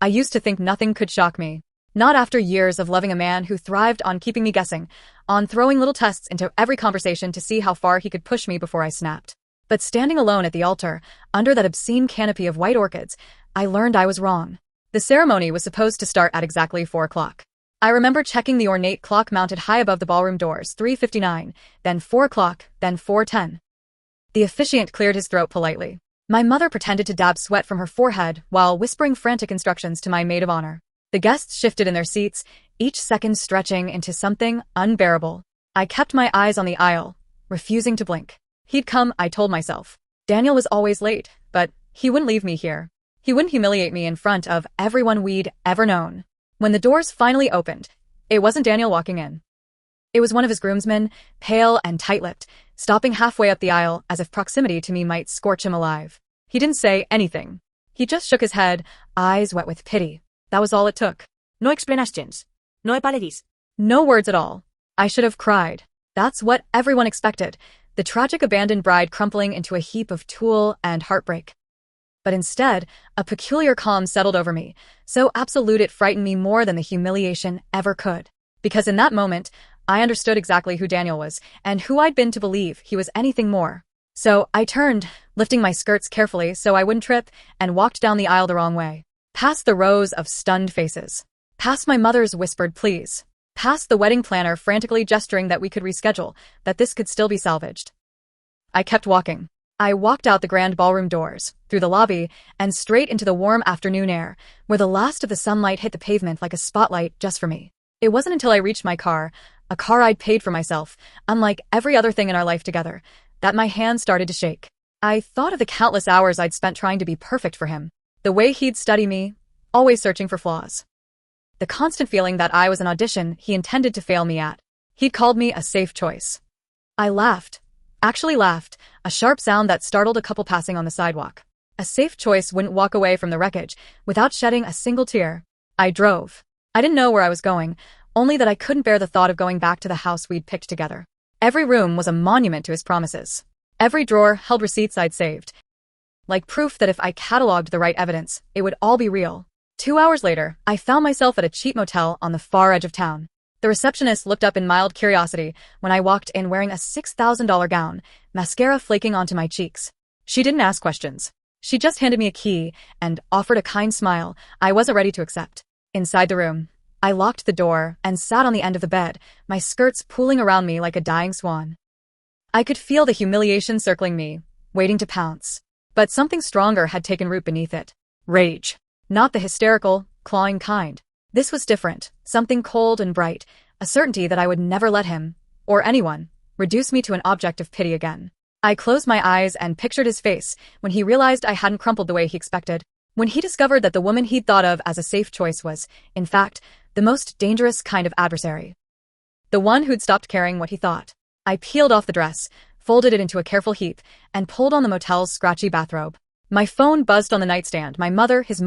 I used to think nothing could shock me. Not after years of loving a man who thrived on keeping me guessing, on throwing little tests into every conversation to see how far he could push me before I snapped. But standing alone at the altar, under that obscene canopy of white orchids, I learned I was wrong. The ceremony was supposed to start at exactly 4 o'clock. I remember checking the ornate clock mounted high above the ballroom doors, 3:59, then 4 o'clock, then 4:10. The officiant cleared his throat politely. My mother pretended to dab sweat from her forehead while whispering frantic instructions to my maid of honor. The guests shifted in their seats, each second stretching into something unbearable. I kept my eyes on the aisle, refusing to blink. He'd come, I told myself. Daniel was always late, but he wouldn't leave me here. He wouldn't humiliate me in front of everyone we'd ever known. When the doors finally opened, it wasn't Daniel walking in. It was one of his groomsmen, pale and tight-lipped, stopping halfway up the aisle as if proximity to me might scorch him alive. He didn't say anything. He just shook his head, eyes wet with pity. That was all it took. No explanations. No apologies. No words at all. I should have cried. That's what everyone expected. The tragic abandoned bride crumpling into a heap of tulle and heartbreak. But instead, a peculiar calm settled over me, so absolute it frightened me more than the humiliation ever could. Because in that moment, I understood exactly who Daniel was, and who I'd been to believe he was anything more. So I turned, lifting my skirts carefully so I wouldn't trip, and walked down the aisle the wrong way. Past the rows of stunned faces. Past my mother's whispered pleas. Past the wedding planner frantically gesturing that we could reschedule, that this could still be salvaged. I kept walking. I walked out the grand ballroom doors, through the lobby, and straight into the warm afternoon air, where the last of the sunlight hit the pavement like a spotlight just for me. It wasn't until I reached my car, a car I'd paid for myself, unlike every other thing in our life together, that my hands started to shake. I thought of the countless hours I'd spent trying to be perfect for him. The way he'd study me, always searching for flaws. The constant feeling that I was an audition he intended to fail me at. He'd called me a safe choice. I laughed. Actually laughed, a sharp sound that startled a couple passing on the sidewalk. A safe choice wouldn't walk away from the wreckage without shedding a single tear. I drove. I didn't know where I was going, only that I couldn't bear the thought of going back to the house we'd picked together. Every room was a monument to his promises. Every drawer held receipts I'd saved, like proof that if I cataloged the right evidence, it would all be real. 2 hours later, I found myself at a cheap motel on the far edge of town. The receptionist looked up in mild curiosity when I walked in wearing a $6,000 gown, mascara flaking onto my cheeks. She didn't ask questions. She just handed me a key and offered a kind smile I wasn't ready to accept. Inside the room, I locked the door and sat on the end of the bed, my skirts pooling around me like a dying swan. I could feel the humiliation circling me, waiting to pounce. But something stronger had taken root beneath it. Rage. Not the hysterical, clawing kind. This was different, something cold and bright, a certainty that I would never let him, or anyone, reduce me to an object of pity again. I closed my eyes and pictured his face when he realized I hadn't crumpled the way he expected. When he discovered that the woman he'd thought of as a safe choice was, in fact, the most dangerous kind of adversary. The one who'd stopped caring what he thought. I peeled off the dress, folded it into a careful heap, and pulled on the motel's scratchy bathrobe. My phone buzzed on the nightstand, my mother, his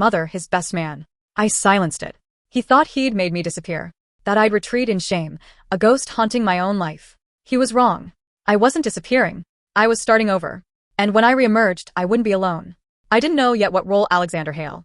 best man. I silenced it. He thought he'd made me disappear, that I'd retreat in shame, a ghost haunting my own life. He was wrong. I wasn't disappearing. I was starting over. And when I reemerged, I wouldn't be alone. I didn't know yet what role Alexander Hale,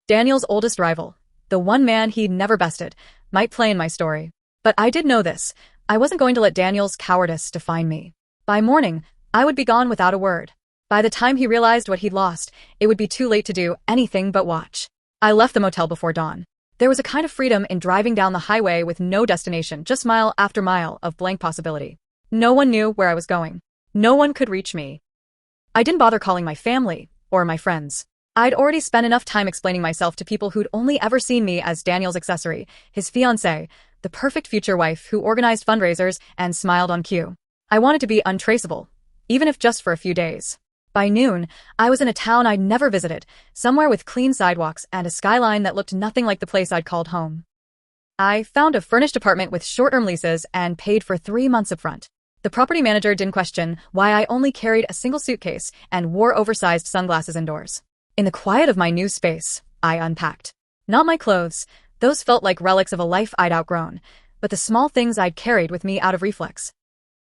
Daniel's oldest rival, the one man he'd never bested, might play in my story. But I did know this. I wasn't going to let Daniel's cowardice define me. By morning, I would be gone without a word. By the time he realized what he'd lost, it would be too late to do anything but watch. I left the motel before dawn. There was a kind of freedom in driving down the highway with no destination, just mile after mile of blank possibility. No one knew where I was going. No one could reach me. I didn't bother calling my family or my friends. I'd already spent enough time explaining myself to people who'd only ever seen me as Daniel's accessory, his fiancée, the perfect future wife who organized fundraisers and smiled on cue. I wanted to be untraceable, even if just for a few days. By noon, I was in a town I'd never visited, somewhere with clean sidewalks and a skyline that looked nothing like the place I'd called home. I found a furnished apartment with short-term leases and paid for 3 months upfront. The property manager didn't question why I only carried a single suitcase and wore oversized sunglasses indoors. In the quiet of my new space, I unpacked. Not my clothes, those felt like relics of a life I'd outgrown, but the small things I'd carried with me out of reflex.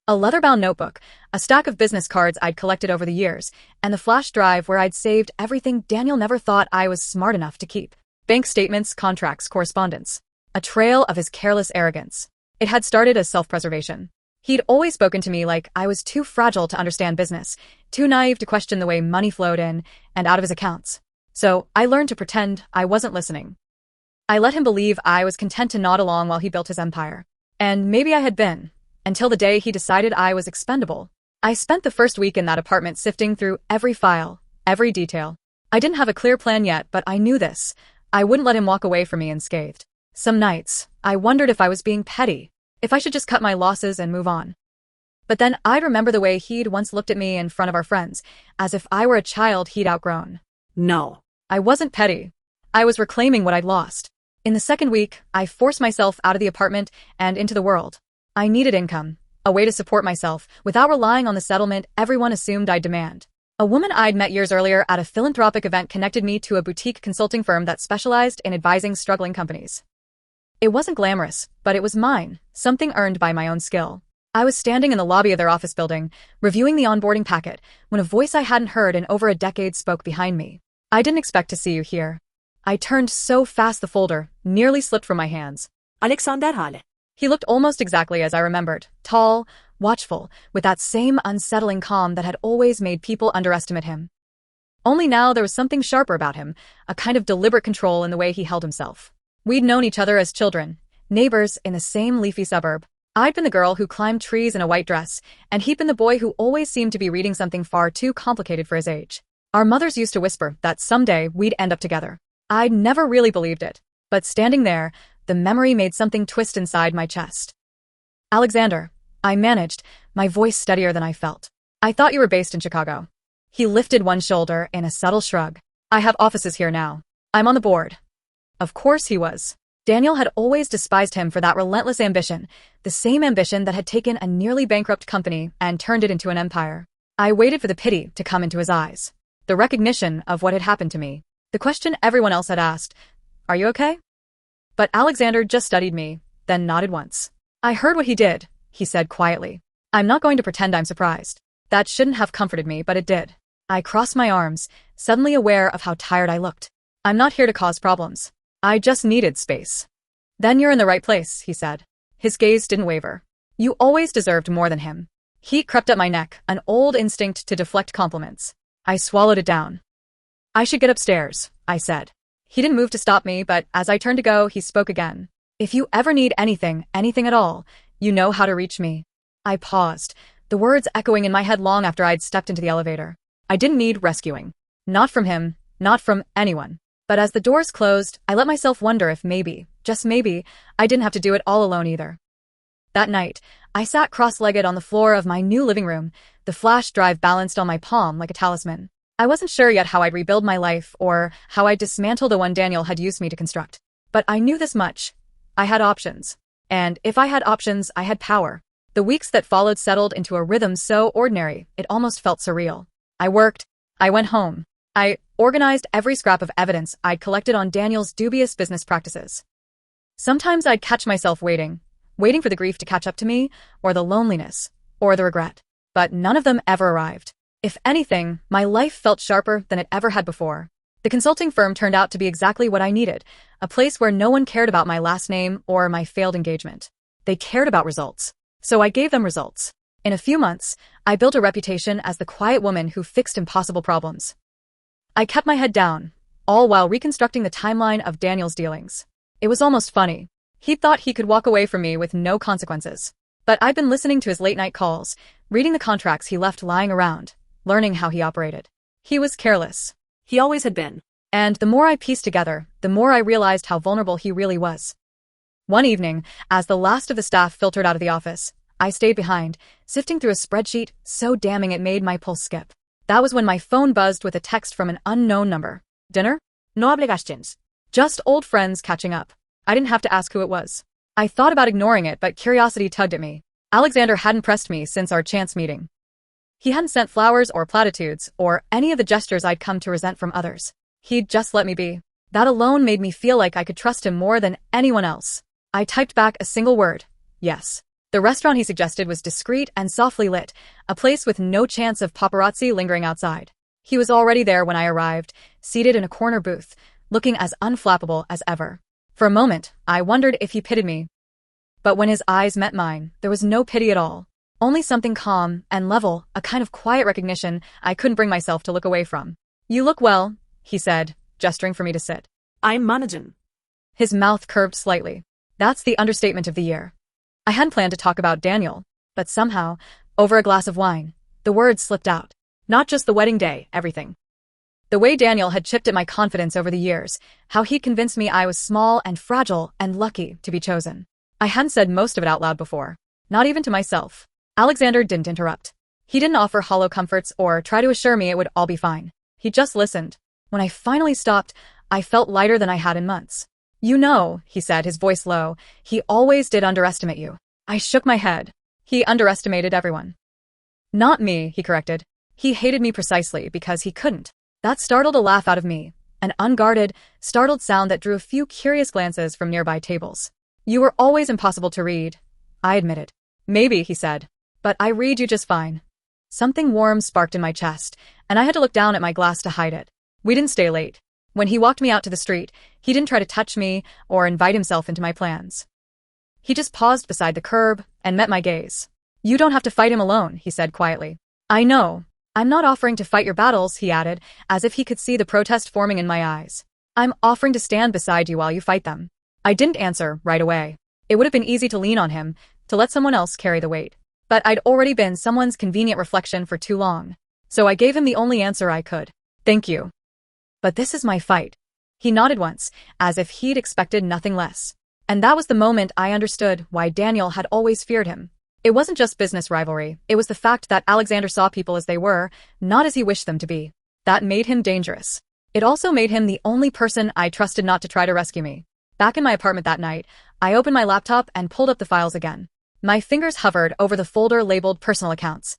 A leather-bound notebook, a stack of business cards I'd collected over the years, and the flash drive where I'd saved everything Daniel never thought I was smart enough to keep. Bank statements, contracts, correspondence. A trail of his careless arrogance. It had started as self-preservation. He'd always spoken to me like I was too fragile to understand business, too naive to question the way money flowed in and out of his accounts. So I learned to pretend I wasn't listening. I let him believe I was content to nod along while he built his empire. And maybe I had been, until the day he decided I was expendable. I spent the first week in that apartment sifting through every file, every detail. I didn't have a clear plan yet, but I knew this. I wouldn't let him walk away from me unscathed. Some nights, I wondered if I was being petty, if I should just cut my losses and move on. But then I'd remember the way he'd once looked at me in front of our friends, as if I were a child he'd outgrown. No. I wasn't petty. I was reclaiming what I'd lost. In the second week, I forced myself out of the apartment and into the world. I needed income, a way to support myself, without relying on the settlement everyone assumed I'd demand. A woman I'd met years earlier at a philanthropic event connected me to a boutique consulting firm that specialized in advising struggling companies. It wasn't glamorous, but it was mine, something earned by my own skill. I was standing in the lobby of their office building, reviewing the onboarding packet, when a voice I hadn't heard in over a decade spoke behind me. I didn't expect to see you here. I turned so fast the folder nearly slipped from my hands. Alexander Hale. He looked almost exactly as I remembered, tall, watchful, with that same unsettling calm that had always made people underestimate him. Only now there was something sharper about him, a kind of deliberate control in the way he held himself. We'd known each other as children, neighbors in the same leafy suburb. I'd been the girl who climbed trees in a white dress, and he'd been the boy who always seemed to be reading something far too complicated for his age. Our mothers used to whisper that someday we'd end up together. I'd never really believed it, but standing there, the memory made something twist inside my chest. Alexander, I managed, my voice steadier than I felt. I thought you were based in Chicago. He lifted one shoulder in a subtle shrug. I have offices here now. I'm on the board. Of course he was. Daniel had always despised him for that relentless ambition, the same ambition that had taken a nearly bankrupt company and turned it into an empire. I waited for the pity to come into his eyes, the recognition of what had happened to me, the question everyone else had asked, "Are you okay?" But Alexander just studied me, then nodded once. "I heard what he did," he said quietly. "I'm not going to pretend I'm surprised. That shouldn't have comforted me, but it did." I crossed my arms, suddenly aware of how tired I looked. "I'm not here to cause problems. I just needed space." "Then you're in the right place," he said. His gaze didn't waver. "You always deserved more than him." Heat crept up my neck, an old instinct to deflect compliments. I swallowed it down. "I should get upstairs," I said. He didn't move to stop me, but as I turned to go, he spoke again. "If you ever need anything at all, you know how to reach me." I paused, the words echoing in my head long after I'd stepped into the elevator. I didn't need rescuing. Not from him, not from anyone. But as the doors closed, I let myself wonder if maybe, just maybe, I didn't have to do it all alone either. That night, I sat cross-legged on the floor of my new living room, the flash drive balanced on my palm like a talisman. I wasn't sure yet how I'd rebuild my life or how I'd dismantle the one Daniel had used me to construct. But I knew this much. I had options. And if I had options, I had power. The weeks that followed settled into a rhythm so ordinary, it almost felt surreal. I worked. I went home. I organized every scrap of evidence I'd collected on Daniel's dubious business practices. Sometimes I'd catch myself waiting for the grief to catch up to me, or the loneliness, or the regret. But none of them ever arrived. If anything, my life felt sharper than it ever had before. The consulting firm turned out to be exactly what I needed, a place where no one cared about my last name or my failed engagement. They cared about results. So I gave them results. In a few months, I built a reputation as the quiet woman who fixed impossible problems. I kept my head down, all while reconstructing the timeline of Daniel's dealings. It was almost funny. He thought he could walk away from me with no consequences. But I'd been listening to his late-night calls, reading the contracts he left lying around, learning how he operated. He was careless. He always had been. And the more I pieced together, the more I realized how vulnerable he really was. One evening, as the last of the staff filtered out of the office, I stayed behind, sifting through a spreadsheet so damning it made my pulse skip. That was when my phone buzzed with a text from an unknown number. "Dinner?" No obligations. Just old friends catching up. I didn't have to ask who it was. I thought about ignoring it, but curiosity tugged at me. Alexander hadn't pressed me since our chance meeting. He hadn't sent flowers or platitudes, or any of the gestures I'd come to resent from others. He'd just let me be. That alone made me feel like I could trust him more than anyone else. I typed back a single word. Yes. The restaurant he suggested was discreet and softly lit, a place with no chance of paparazzi lingering outside. He was already there when I arrived, seated in a corner booth, looking as unflappable as ever. For a moment, I wondered if he pitied me. But when his eyes met mine, there was no pity at all. Only something calm and level, a kind of quiet recognition I couldn't bring myself to look away from. "You look well," he said, gesturing for me to sit. I'm managing. His mouth curved slightly. That's the understatement of the year. I hadn't planned to talk about Daniel, but somehow, over a glass of wine, the words slipped out. Not just the wedding day, everything. The way Daniel had chipped at my confidence over the years, how he'd convinced me I was small and fragile and lucky to be chosen. I hadn't said most of it out loud before, not even to myself. Alexander didn't interrupt. He didn't offer hollow comforts or try to assure me it would all be fine. He just listened. When I finally stopped, I felt lighter than I had in months. "You know," he said, his voice low, "he always did underestimate you." I shook my head. He underestimated everyone. "Not me," he corrected. "He hated me precisely because he couldn't." That startled a laugh out of me, an unguarded, startled sound that drew a few curious glances from nearby tables. "You were always impossible to read," I admitted. "Maybe," he said, "but I read you just fine." Something warm sparked in my chest, and I had to look down at my glass to hide it. We didn't stay late. When he walked me out to the street, he didn't try to touch me or invite himself into my plans. He just paused beside the curb and met my gaze. "You don't have to fight him alone," he said quietly. "I know. I'm not offering to fight your battles," he added, as if he could see the protest forming in my eyes. "I'm offering to stand beside you while you fight them." I didn't answer right away. It would have been easy to lean on him, to let someone else carry the weight. But I'd already been someone's convenient reflection for too long. So I gave him the only answer I could. "Thank you. But this is my fight." He nodded once, as if he'd expected nothing less. And that was the moment I understood why Daniel had always feared him. It wasn't just business rivalry, it was the fact that Alexander saw people as they were, not as he wished them to be. That made him dangerous. It also made him the only person I trusted not to try to rescue me. Back in my apartment that night, I opened my laptop and pulled up the files again. My fingers hovered over the folder labeled personal accounts.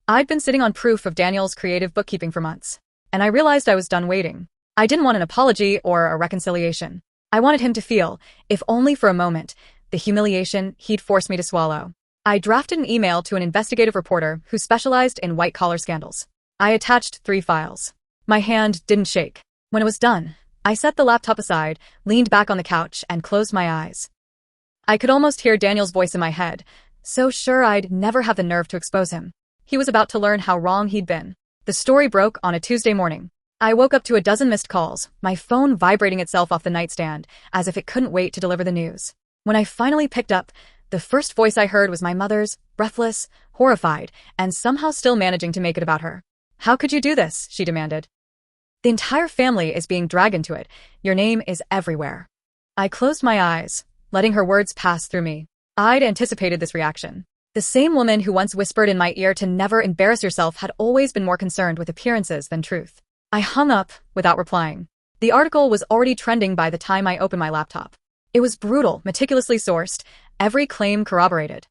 I'd been sitting on proof of Daniel's creative bookkeeping for months, and I realized I was done waiting. I didn't want an apology or a reconciliation. I wanted him to feel, if only for a moment, the humiliation he'd forced me to swallow. I drafted an email to an investigative reporter who specialized in white-collar scandals. I attached 3 files. My hand didn't shake. When it was done, I set the laptop aside, leaned back on the couch, and closed my eyes. I could almost hear Daniel's voice in my head, so sure I'd never have the nerve to expose him. He was about to learn how wrong he'd been. The story broke on a Tuesday morning. I woke up to a dozen missed calls, my phone vibrating itself off the nightstand, as if it couldn't wait to deliver the news. When I finally picked up, the first voice I heard was my mother's, breathless, horrified, and somehow still managing to make it about her. "How could you do this?" she demanded. "The entire family is being dragged into it. Your name is everywhere." I closed my eyes, letting her words pass through me. I'd anticipated this reaction. The same woman who once whispered in my ear to never embarrass yourself had always been more concerned with appearances than truth. I hung up without replying. The article was already trending by the time I opened my laptop. It was brutal, meticulously sourced, every claim corroborated.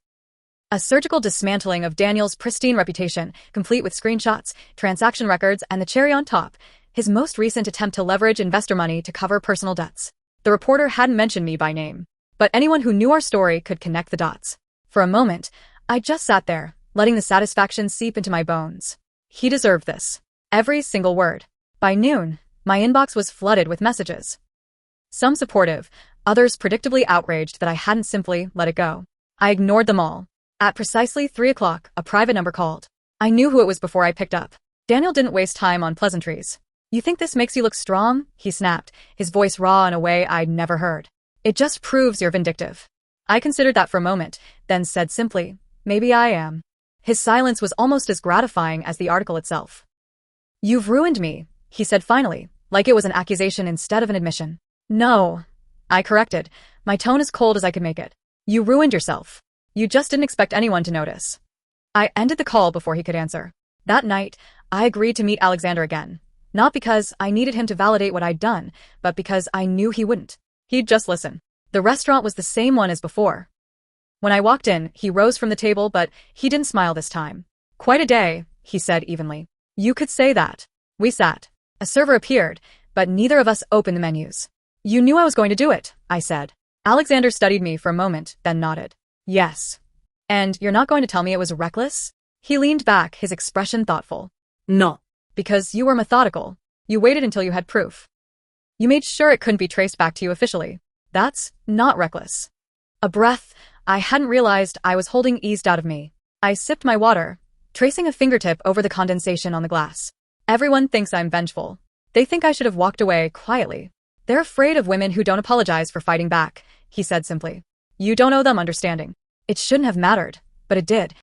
A surgical dismantling of Daniel's pristine reputation, complete with screenshots, transaction records, and the cherry on top, his most recent attempt to leverage investor money to cover personal debts. The reporter hadn't mentioned me by name, but anyone who knew our story could connect the dots. For a moment, I just sat there, letting the satisfaction seep into my bones. He deserved this. Every single word. By noon, my inbox was flooded with messages. Some supportive, others predictably outraged that I hadn't simply let it go. I ignored them all. At precisely 3 o'clock, a private number called. I knew who it was before I picked up. Daniel didn't waste time on pleasantries. "You think this makes you look strong?" he snapped, his voice raw in a way I'd never heard. "It just proves you're vindictive." I considered that for a moment, then said simply, "Maybe I am." His silence was almost as gratifying as the article itself. "You've ruined me," he said finally, like it was an accusation instead of an admission. "No," I corrected, my tone as cold as I could make it. "You ruined yourself. You just didn't expect anyone to notice." I ended the call before he could answer. That night, I agreed to meet Alexander again. Not because I needed him to validate what I'd done, but because I knew he wouldn't. He'd just listen. The restaurant was the same one as before. When I walked in, he rose from the table, but he didn't smile this time. "Quite a day," he said evenly. "You could say that." We sat. A server appeared, but neither of us opened the menus. "You knew I was going to do it," I said. Alexander studied me for a moment, then nodded. "Yes. And you're not going to tell me it was reckless?" He leaned back, his expression thoughtful. No. "Because you were methodical. You waited until you had proof." You made sure it couldn't be traced back to you officially. That's not reckless. A breath I hadn't realized I was holding eased out of me. I sipped my water, tracing a fingertip over the condensation on the glass. Everyone thinks I'm vengeful. They think I should have walked away quietly. They're afraid of women who don't apologize for fighting back, he said simply. You don't owe them understanding. It shouldn't have mattered, but it did.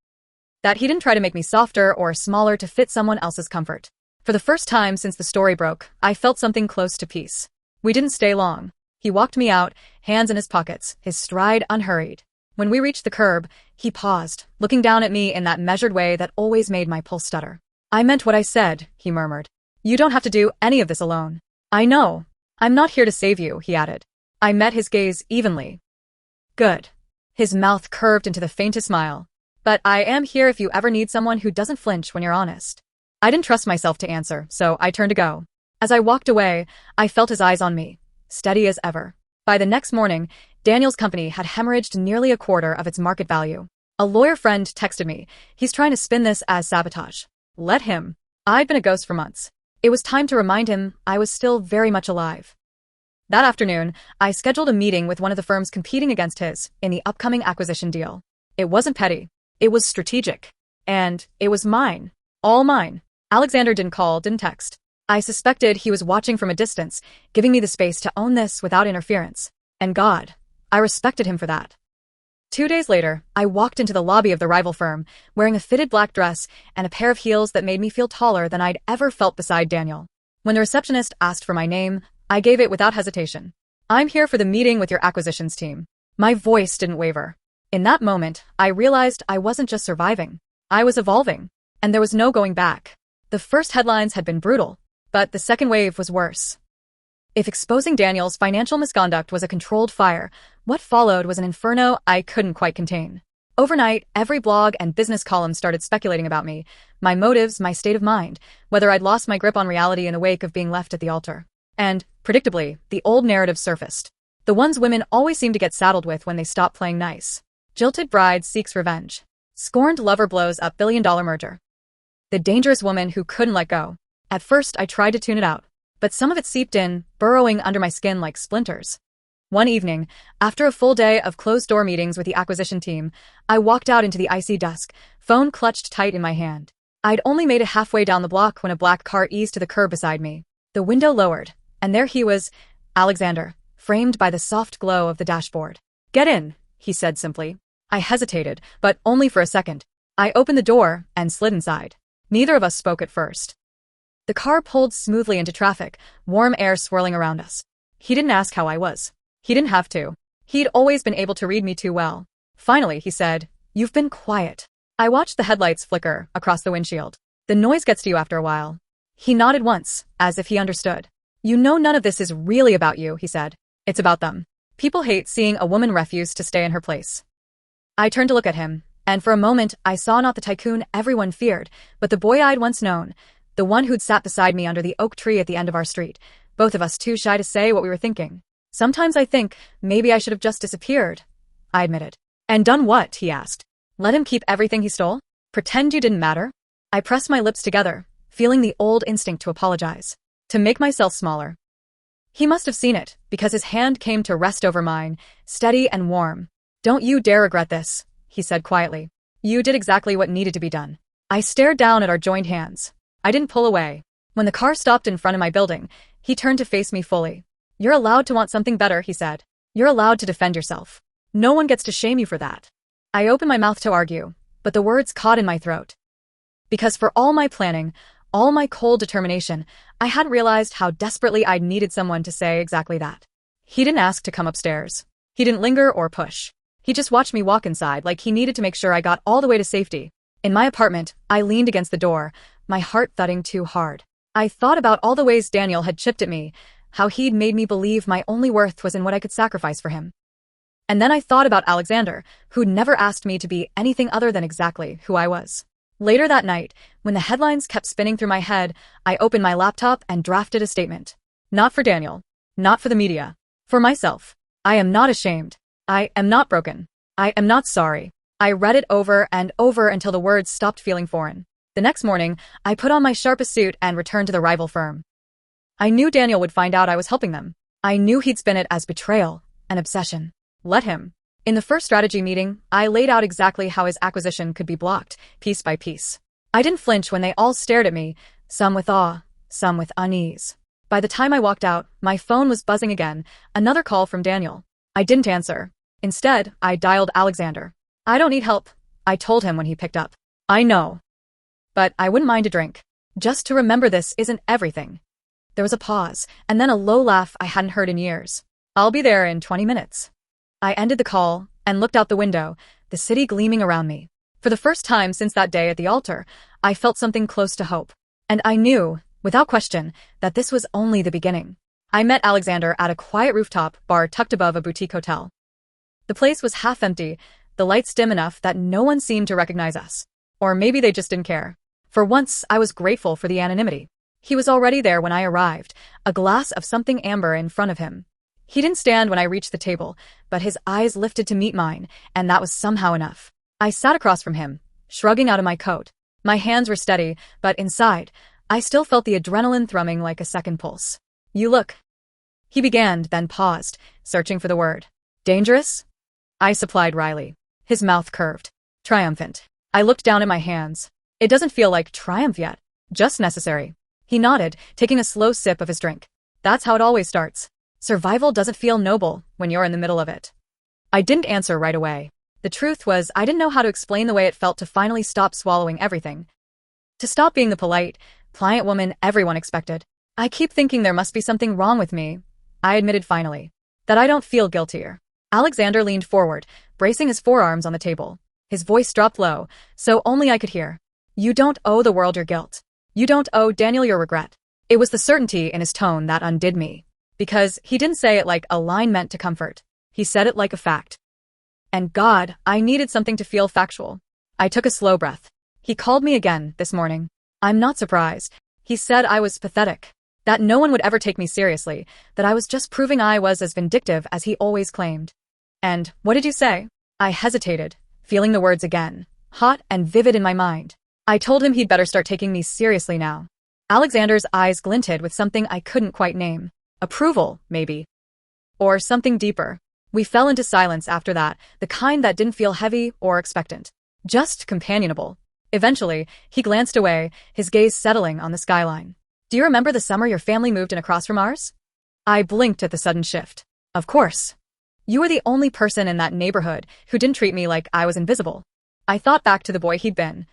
That he didn't try to make me softer or smaller to fit someone else's comfort. For the first time since the story broke, I felt something close to peace. We didn't stay long. He walked me out, hands in his pockets, his stride unhurried. When we reached the curb, he paused, looking down at me in that measured way that always made my pulse stutter. I meant what I said, he murmured. You don't have to do any of this alone. I know. I'm not here to save you, he added. I met his gaze evenly. Good. His mouth curved into the faintest smile. But I am here if you ever need someone who doesn't flinch when you're honest. I didn't trust myself to answer, so I turned to go. As I walked away, I felt his eyes on me, steady as ever. By the next morning, Daniel's company had hemorrhaged nearly a quarter of its market value. A lawyer friend texted me. He's trying to spin this as sabotage. Let him. I'd been a ghost for months. It was time to remind him I was still very much alive. That afternoon, I scheduled a meeting with one of the firms competing against his in the upcoming acquisition deal. It wasn't petty. It was strategic. And it was mine. All mine. Alexander didn't call, didn't text. I suspected he was watching from a distance, giving me the space to own this without interference. And God, I respected him for that. 2 days later, I walked into the lobby of the rival firm, wearing a fitted black dress and a pair of heels that made me feel taller than I'd ever felt beside Daniel. When the receptionist asked for my name, I gave it without hesitation. I'm here for the meeting with your acquisitions team. My voice didn't waver. In that moment, I realized I wasn't just surviving. I was evolving. And there was no going back. The first headlines had been brutal, but the second wave was worse. If exposing Daniel's financial misconduct was a controlled fire, what followed was an inferno I couldn't quite contain. Overnight, every blog and business column started speculating about me, my motives, my state of mind, whether I'd lost my grip on reality in the wake of being left at the altar. And, predictably, the old narrative surfaced. The ones women always seem to get saddled with when they stop playing nice. Jilted bride seeks revenge. Scorned lover blows up billion-dollar merger. The dangerous woman who couldn't let go. At first, I tried to tune it out, but some of it seeped in, burrowing under my skin like splinters. One evening, after a full day of closed-door meetings with the acquisition team, I walked out into the icy dusk, phone clutched tight in my hand. I'd only made it halfway down the block when a black car eased to the curb beside me. The window lowered, and there he was, Alexander, framed by the soft glow of the dashboard. Get in, he said simply. I hesitated, but only for a second. I opened the door and slid inside. Neither of us spoke at first. The car pulled smoothly into traffic, warm air swirling around us. He didn't ask how I was. He didn't have to. He'd always been able to read me too well. Finally, he said, "You've been quiet." I watched the headlights flicker across the windshield. The noise gets to you after a while. He nodded once, as if he understood. You know none of this is really about you, he said. It's about them. People hate seeing a woman refuse to stay in her place. I turned to look at him, and for a moment I saw not the tycoon everyone feared, but the boy I'd once known, the one who'd sat beside me under the oak tree at the end of our street, both of us too shy to say what we were thinking. Sometimes I think maybe I should have just disappeared, I admitted. And done what? He asked. Let him keep everything he stole? Pretend you didn't matter? I pressed my lips together, feeling the old instinct to apologize, to make myself smaller. He must have seen it, because his hand came to rest over mine, steady and warm. Don't you dare regret this, he said quietly. You did exactly what needed to be done. I stared down at our joined hands. I didn't pull away. When the car stopped in front of my building, he turned to face me fully. You're allowed to want something better, he said. You're allowed to defend yourself. No one gets to shame you for that. I opened my mouth to argue, but the words caught in my throat. Because for all my planning, all my cold determination, I hadn't realized how desperately I'd needed someone to say exactly that. He didn't ask to come upstairs. He didn't linger or push. He just watched me walk inside like he needed to make sure I got all the way to safety. In my apartment, I leaned against the door, my heart thudding too hard. I thought about all the ways Daniel had chipped at me, how he'd made me believe my only worth was in what I could sacrifice for him. And then I thought about Alexander, who'd never asked me to be anything other than exactly who I was. Later that night, when the headlines kept spinning through my head, I opened my laptop and drafted a statement. Not for Daniel. Not for the media. For myself. I am not ashamed. I am not broken. I am not sorry. I read it over and over until the words stopped feeling foreign. The next morning, I put on my sharpest suit and returned to the rival firm. I knew Daniel would find out I was helping them. I knew he'd spin it as betrayal, an obsession. Let him. In the first strategy meeting, I laid out exactly how his acquisition could be blocked, piece by piece. I didn't flinch when they all stared at me, some with awe, some with unease. By the time I walked out, my phone was buzzing again, another call from Daniel. I didn't answer. Instead, I dialed Alexander. I don't need help, I told him when he picked up. I know. But I wouldn't mind a drink. Just to remember this isn't everything. There was a pause, and then a low laugh I hadn't heard in years. I'll be there in 20 minutes. I ended the call and looked out the window, the city gleaming around me. For the first time since that day at the altar, I felt something close to hope. And I knew, without question, that this was only the beginning. I met Alexander at a quiet rooftop bar tucked above a boutique hotel. The place was half empty, the lights dim enough that no one seemed to recognize us. Or maybe they just didn't care. For once, I was grateful for the anonymity. He was already there when I arrived, a glass of something amber in front of him. He didn't stand when I reached the table, but his eyes lifted to meet mine, and that was somehow enough. I sat across from him, shrugging out of my coat. My hands were steady, but inside, I still felt the adrenaline thrumming like a second pulse. You look. He began, then paused, searching for the word. Dangerous? I supplied wryly. His mouth curved. Triumphant. I looked down at my hands. It doesn't feel like triumph yet. Just necessary. He nodded, taking a slow sip of his drink. That's how it always starts. Survival doesn't feel noble when you're in the middle of it. I didn't answer right away. The truth was, I didn't know how to explain the way it felt to finally stop swallowing everything. To stop being the polite, pliant woman everyone expected. I keep thinking there must be something wrong with me, I admitted finally. That I don't feel guiltier. Alexander leaned forward, bracing his forearms on the table. His voice dropped low, so only I could hear. You don't owe the world your guilt. You don't owe Daniel your regret. It was the certainty in his tone that undid me. Because he didn't say it like a line meant to comfort. He said it like a fact. And God, I needed something to feel factual. I took a slow breath. He called me again this morning. I'm not surprised. He said I was pathetic. That no one would ever take me seriously. That I was just proving I was as vindictive as he always claimed. And what did you say? I hesitated, feeling the words again, hot and vivid in my mind. I told him he'd better start taking me seriously now. Alexander's eyes glinted with something I couldn't quite name. Approval, maybe. Or something deeper. We fell into silence after that, the kind that didn't feel heavy or expectant. Just companionable. Eventually, he glanced away, his gaze settling on the skyline. Do you remember the summer your family moved in across from ours? I blinked at the sudden shift. Of course. You were the only person in that neighborhood who didn't treat me like I was invisible. I thought back to the boy he'd been.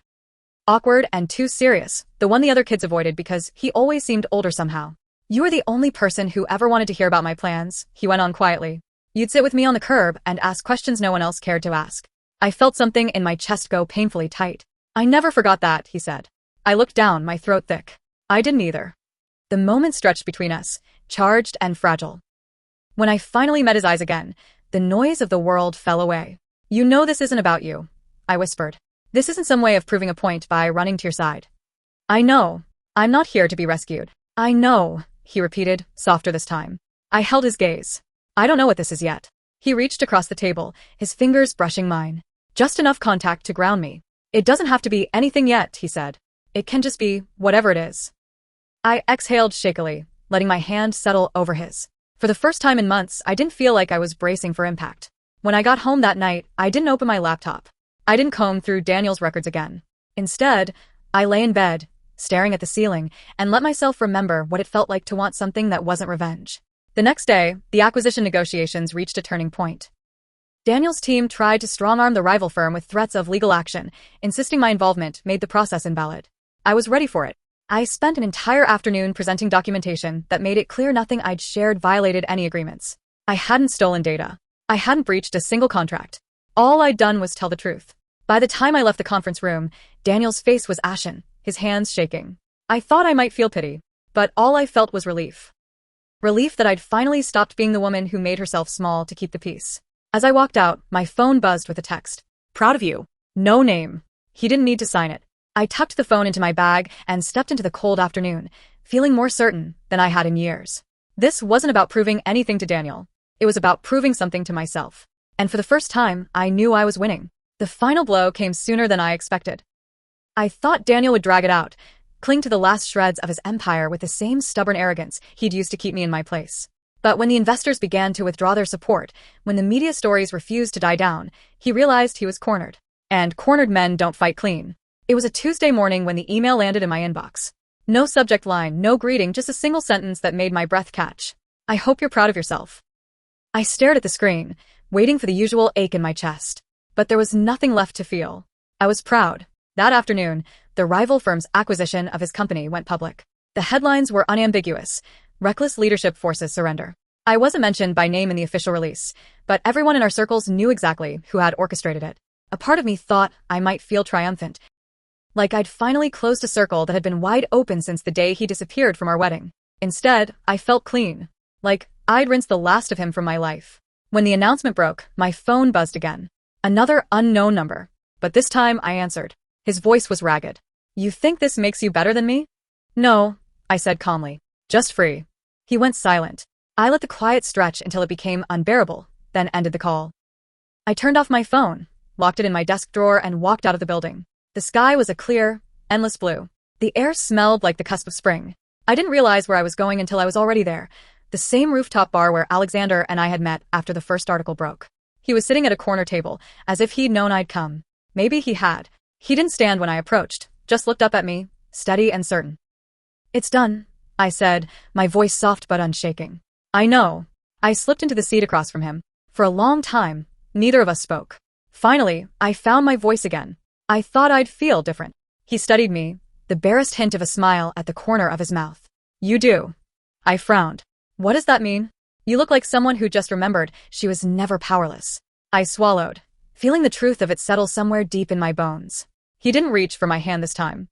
Awkward and too serious, the one the other kids avoided because he always seemed older somehow. You were the only person who ever wanted to hear about my plans, he went on quietly. You'd sit with me on the curb and ask questions no one else cared to ask. I felt something in my chest go painfully tight. I never forgot that, he said. I looked down, my throat thick. I didn't either. The moment stretched between us, charged and fragile. When I finally met his eyes again, the noise of the world fell away. You know this isn't about you, I whispered. This isn't some way of proving a point by running to your side. I know. I'm not here to be rescued. I know, he repeated, softer this time. I held his gaze. I don't know what this is yet. He reached across the table, his fingers brushing mine. Just enough contact to ground me. It doesn't have to be anything yet, he said. It can just be whatever it is. I exhaled shakily, letting my hand settle over his. For the first time in months, I didn't feel like I was bracing for impact. When I got home that night, I didn't open my laptop. I didn't comb through Daniel's records again. Instead, I lay in bed, staring at the ceiling, and let myself remember what it felt like to want something that wasn't revenge. The next day, the acquisition negotiations reached a turning point. Daniel's team tried to strong-arm the rival firm with threats of legal action, insisting my involvement made the process invalid. I was ready for it. I spent an entire afternoon presenting documentation that made it clear nothing I'd shared violated any agreements. I hadn't stolen data. I hadn't breached a single contract. All I'd done was tell the truth. By the time I left the conference room, Daniel's face was ashen, his hands shaking. I thought I might feel pity, but all I felt was relief. Relief that I'd finally stopped being the woman who made herself small to keep the peace. As I walked out, my phone buzzed with a text. Proud of you. No name. He didn't need to sign it. I tucked the phone into my bag and stepped into the cold afternoon, feeling more certain than I had in years. This wasn't about proving anything to Daniel. It was about proving something to myself. And for the first time, I knew I was winning. The final blow came sooner than I expected. I thought Daniel would drag it out, cling to the last shreds of his empire with the same stubborn arrogance he'd used to keep me in my place. But when the investors began to withdraw their support, when the media stories refused to die down, he realized he was cornered. And cornered men don't fight clean. It was a Tuesday morning when the email landed in my inbox. No subject line, no greeting, just a single sentence that made my breath catch. I hope you're proud of yourself. I stared at the screen, waiting for the usual ache in my chest. But there was nothing left to feel. I was proud. That afternoon, the rival firm's acquisition of his company went public. The headlines were unambiguous. Reckless leadership forces surrender. I wasn't mentioned by name in the official release, but everyone in our circles knew exactly who had orchestrated it. A part of me thought I might feel triumphant. Like I'd finally closed a circle that had been wide open since the day he disappeared from our wedding. Instead, I felt clean. Like I'd rinsed the last of him from my life. When the announcement broke, my phone buzzed again. Another unknown number. But this time I answered. His voice was ragged. You think this makes you better than me? No, I said calmly. Just free. He went silent. I let the quiet stretch until it became unbearable, then ended the call. I turned off my phone, locked it in my desk drawer, and walked out of the building. The sky was a clear, endless blue. The air smelled like the cusp of spring. I didn't realize where I was going until I was already there. The same rooftop bar where Alexander and I had met after the first article broke. He was sitting at a corner table, as if he'd known I'd come. Maybe he had. He didn't stand when I approached, just looked up at me, steady and certain. It's done, I said, my voice soft but unshaking. I know. I slipped into the seat across from him. For a long time, neither of us spoke. Finally, I found my voice again. I thought I'd feel different. He studied me, the barest hint of a smile at the corner of his mouth. You do. I frowned. What does that mean? You look like someone who just remembered she was never powerless. I swallowed, feeling the truth of it settle somewhere deep in my bones. He didn't reach for my hand this time.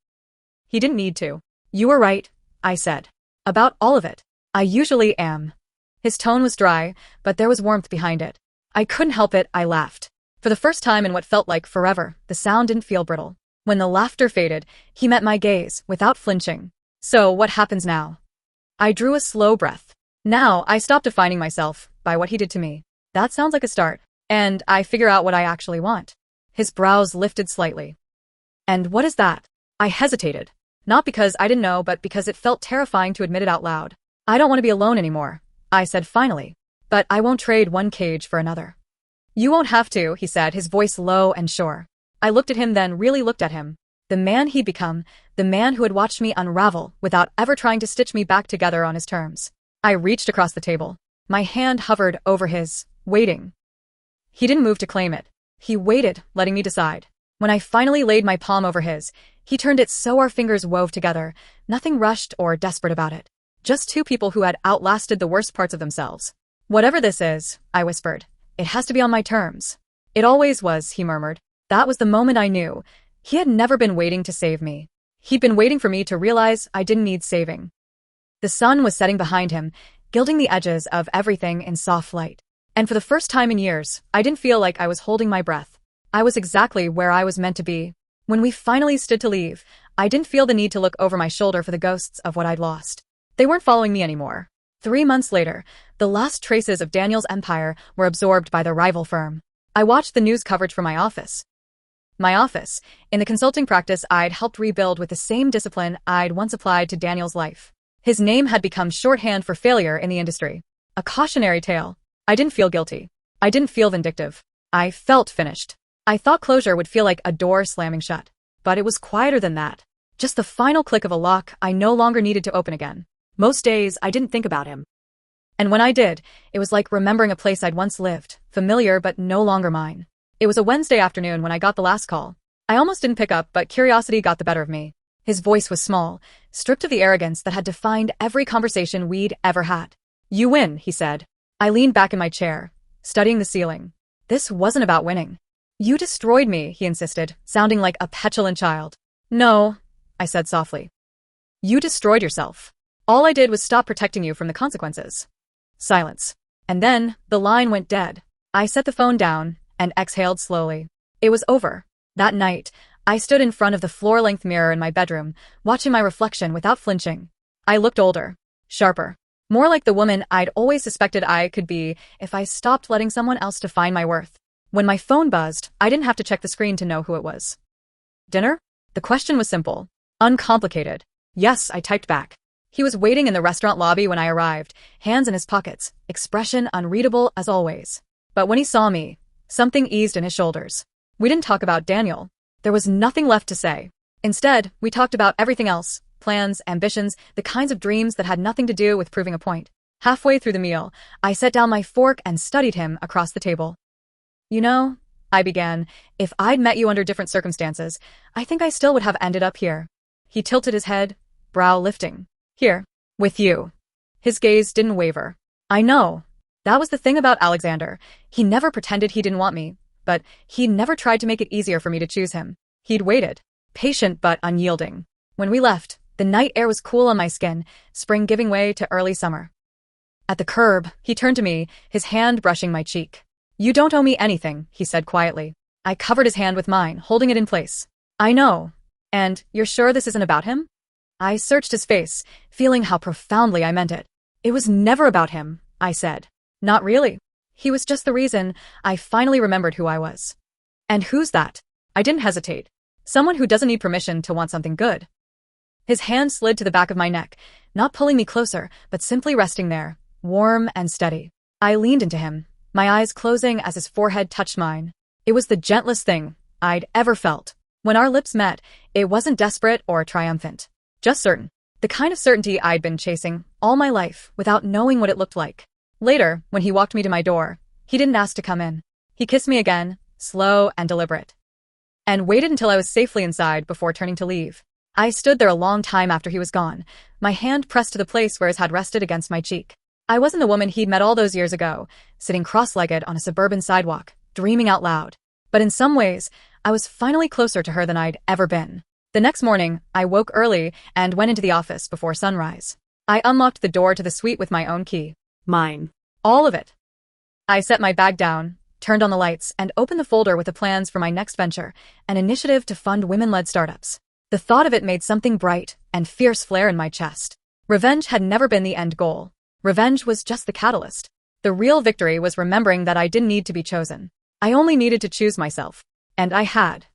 He didn't need to. You were right, I said. About all of it. I usually am. His tone was dry, but there was warmth behind it. I couldn't help it, I laughed. For the first time in what felt like forever, the sound didn't feel brittle. When the laughter faded, he met my gaze, without flinching. So, what happens now? I drew a slow breath. Now, I stopped defining myself by what he did to me. That sounds like a start. And I figure out what I actually want. His brows lifted slightly. And what is that? I hesitated. Not because I didn't know, but because it felt terrifying to admit it out loud. I don't want to be alone anymore, I said finally. But I won't trade one cage for another. You won't have to, he said, his voice low and sure. I looked at him, then really looked at him. The man he'd become, the man who had watched me unravel without ever trying to stitch me back together on his terms. I reached across the table. My hand hovered over his, waiting. He didn't move to claim it. He waited, letting me decide. When I finally laid my palm over his, he turned it so our fingers wove together, nothing rushed or desperate about it. Just two people who had outlasted the worst parts of themselves. Whatever this is, I whispered, it has to be on my terms. It always was, he murmured. That was the moment I knew. He had never been waiting to save me. He'd been waiting for me to realize I didn't need saving. The sun was setting behind him, gilding the edges of everything in soft light. And for the first time in years, I didn't feel like I was holding my breath. I was exactly where I was meant to be. When we finally stood to leave, I didn't feel the need to look over my shoulder for the ghosts of what I'd lost. They weren't following me anymore. 3 months later, the last traces of Daniel's empire were absorbed by the rival firm. I watched the news coverage from my office. In the consulting practice I'd helped rebuild with the same discipline I'd once applied to Daniel's life. His name had become shorthand for failure in the industry. A cautionary tale. I didn't feel guilty. I didn't feel vindictive. I felt finished. I thought closure would feel like a door slamming shut. But it was quieter than that. Just the final click of a lock I no longer needed to open again. Most days, I didn't think about him. And when I did, it was like remembering a place I'd once lived, familiar but no longer mine. It was a Wednesday afternoon when I got the last call. I almost didn't pick up, but curiosity got the better of me. His voice was small, stripped of the arrogance that had defined every conversation we'd ever had. You win, he said. I leaned back in my chair, studying the ceiling. This wasn't about winning. You destroyed me, he insisted, sounding like a petulant child. No, I said softly. You destroyed yourself. All I did was stop protecting you from the consequences. Silence. And then, the line went dead. I set the phone down and exhaled slowly. It was over. That night, I stood in front of the floor-length mirror in my bedroom, watching my reflection without flinching. I looked older, sharper, more like the woman I'd always suspected I could be if I stopped letting someone else define my worth. When my phone buzzed, I didn't have to check the screen to know who it was. Dinner? The question was simple, uncomplicated. Yes, I typed back. He was waiting in the restaurant lobby when I arrived, hands in his pockets, expression unreadable as always. But when he saw me, something eased in his shoulders. We didn't talk about Daniel. There was nothing left to say. Instead, we talked about everything else, plans, ambitions, the kinds of dreams that had nothing to do with proving a point. Halfway through the meal, I set down my fork and studied him across the table. You know, I began, if I'd met you under different circumstances, I think I still would have ended up here. He tilted his head, brow lifting. Here, with you. His gaze didn't waver. I know. That was the thing about Alexander. He never pretended he didn't want me, but he never tried to make it easier for me to choose him. He'd waited, patient but unyielding. When we left, the night air was cool on my skin, spring giving way to early summer. At the curb, he turned to me, his hand brushing my cheek. You don't owe me anything, he said quietly. I covered his hand with mine, holding it in place. I know. And you're sure this isn't about him? I searched his face, feeling how profoundly I meant it. It was never about him, I said. Not really. He was just the reason I finally remembered who I was. And who's that? I didn't hesitate. Someone who doesn't need permission to want something good. His hand slid to the back of my neck, not pulling me closer, but simply resting there, warm and steady. I leaned into him, my eyes closing as his forehead touched mine. It was the gentlest thing I'd ever felt. When our lips met, it wasn't desperate or triumphant. Just certain. The kind of certainty I'd been chasing all my life without knowing what it looked like. Later, when he walked me to my door, he didn't ask to come in. He kissed me again, slow and deliberate, and waited until I was safely inside before turning to leave. I stood there a long time after he was gone, my hand pressed to the place where his had rested against my cheek. I wasn't the woman he'd met all those years ago, sitting cross-legged on a suburban sidewalk, dreaming out loud. But in some ways, I was finally closer to her than I'd ever been. The next morning, I woke early and went into the office before sunrise. I unlocked the door to the suite with my own key. Mine. All of it. I set my bag down, turned on the lights, and opened the folder with the plans for my next venture, an initiative to fund women-led startups. The thought of it made something bright and fierce flare in my chest. Revenge had never been the end goal. Revenge was just the catalyst. The real victory was remembering that I didn't need to be chosen. I only needed to choose myself. And I had.